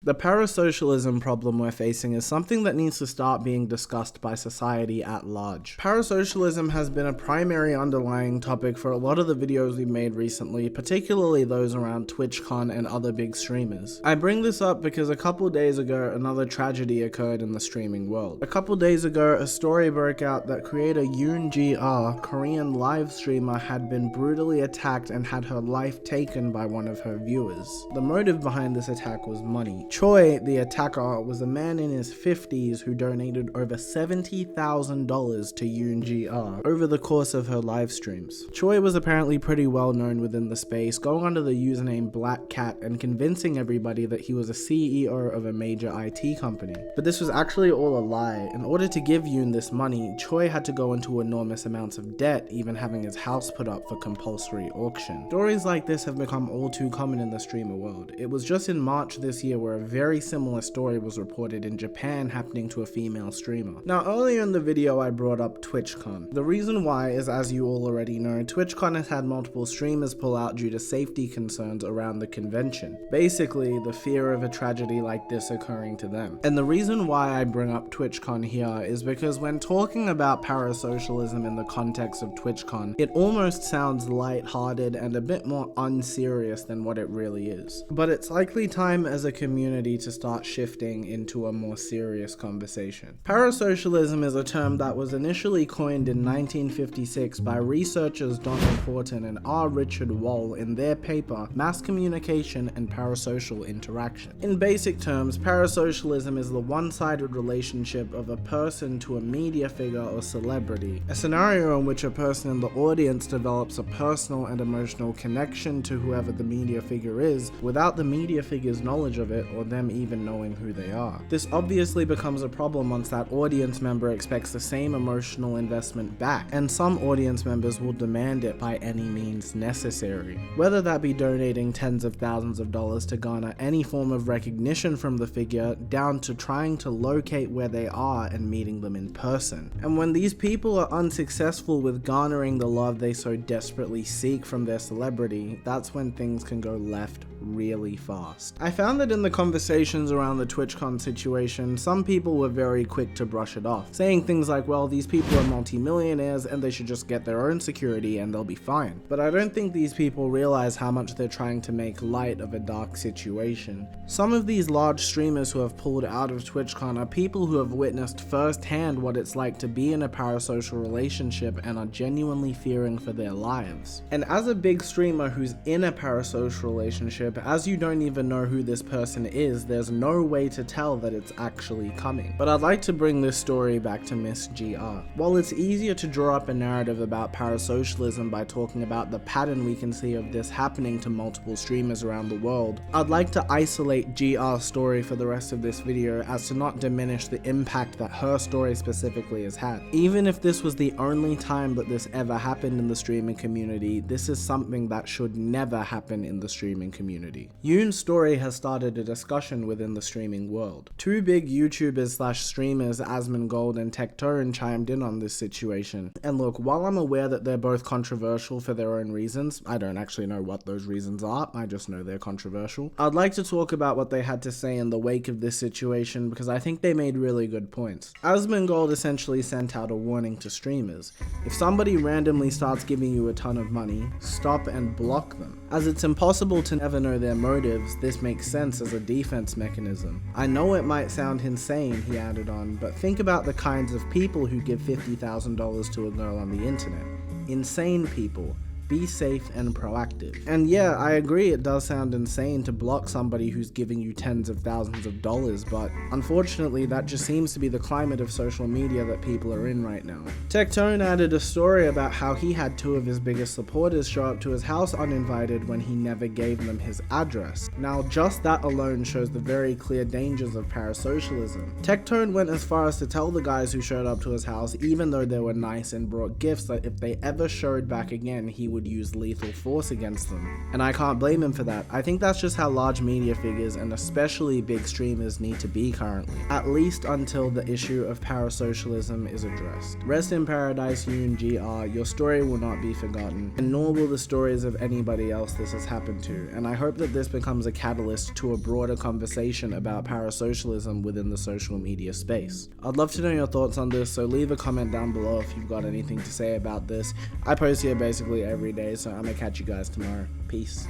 The parasocialism problem we're facing is something that needs to start being discussed by society at large. Parasocialism has been a primary underlying topic for a lot of the videos we've made recently, particularly those around TwitchCon and other big streamers. I bring this up because a couple days ago, another tragedy occurred in the streaming world. A couple days ago, a story broke out that creator Yoon Ji-Ah, Korean live streamer, had been brutally attacked and had her life taken by one of her viewers. The motive behind this attack was money. Choi, the attacker, was a man in his 50s who donated over $70,000 to Yoon Ji-Ah over the course of her live streams. Choi was apparently pretty well known within the space, going under the username Black Cat and convincing everybody that he was a CEO of a major IT company. But this was actually all a lie. In order to give Yoon this money, Choi had to go into enormous amounts of debt, even having his house put up for compulsory auction. Stories like this have become all too common in the streamer world. It was just in March this year where a very similar story was reported in Japan happening to a female streamer. Now, earlier in the video I brought up TwitchCon. The reason why is, as you all already know, TwitchCon has had multiple streamers pull out due to safety concerns around the convention. Basically, the fear of a tragedy like this occurring to them. And the reason why I bring up TwitchCon here is because when talking about parasocialism in the context of TwitchCon, it almost sounds light-hearted and a bit more unserious than what it really is. But it's likely time as a community to start shifting into a more serious conversation. Parasocialism is a term that was initially coined in 1956 by researchers Donald Horton and R. Richard Wall in their paper Mass Communication and Parasocial Interaction. In basic terms, parasocialism is the one-sided relationship of a person to a media figure or celebrity, a scenario in which a person in the audience develops a personal and emotional connection to whoever the media figure is without the media figure's knowledge of it or them even knowing who they are. This obviously becomes a problem once that audience member expects the same emotional investment back, and some audience members will demand it by any means necessary. Whether that be donating tens of thousands of dollars to garner any form of recognition from the figure, down to trying to locate where they are and meeting them in person. And when these people are unsuccessful with garnering the love they so desperately seek from their celebrity, that's when things can go left really fast. I found that in the conversations around the TwitchCon situation, some people were very quick to brush it off, saying things like, well, these people are multi-millionaires and they should just get their own security and they'll be fine. But I don't think these people realize how much they're trying to make light of a dark situation. Some of these large streamers who have pulled out of TwitchCon are people who have witnessed firsthand what it's like to be in a parasocial relationship and are genuinely fearing for their lives. And as a big streamer who's in a parasocial relationship, as you don't even know who this person is, there's no way to tell that it's actually coming. But I'd like to bring this story back to Miss Ji-Ah. While it's easier to draw up a narrative about parasocialism by talking about the pattern we can see of this happening to multiple streamers around the world, I'd like to isolate Ji-Ah's story for the rest of this video as to not diminish the impact that her story specifically has had. Even if this was the only time that this ever happened in the streaming community, this is something that should never happen in the streaming community. Yoon's story has started a discussion within the streaming world. Two big YouTubers/streamers, Asmongold and Tectone, chimed in on this situation. And look, while I'm aware that they're both controversial for their own reasons, I don't actually know what those reasons are, I just know they're controversial, I'd like to talk about what they had to say in the wake of this situation because I think they made really good points. Asmongold essentially sent out a warning to streamers. If somebody randomly starts giving you a ton of money, stop and block them. As it's impossible to never know their motives, this makes sense as a defense mechanism. I know it might sound insane, he added on, but think about the kinds of people who give $50,000 to a girl on the internet. Insane people. Be safe and proactive. And yeah, I agree it does sound insane to block somebody who's giving you tens of thousands of dollars, but unfortunately that just seems to be the climate of social media that people are in right now. Tectone added a story about how he had two of his biggest supporters show up to his house uninvited when he never gave them his address. Now just that alone shows the very clear dangers of parasocialism. Tectone went as far as to tell the guys who showed up to his house, even though they were nice and brought gifts, that if they ever showed back again, he would would use lethal force against them. And I can't blame him for that. I think that's just how large media figures and especially big streamers need to be currently, at least until the issue of parasocialism is addressed. Rest in paradise, Yoon Ji-Ah. Your story will not be forgotten, and nor will the stories of anybody else this has happened to, and I hope that this becomes a catalyst to a broader conversation about parasocialism within the social media space. I'd love to know your thoughts on this, so leave a comment down below if you've got anything to say about this. I post here basically every day, so I'm gonna catch you guys tomorrow. Peace.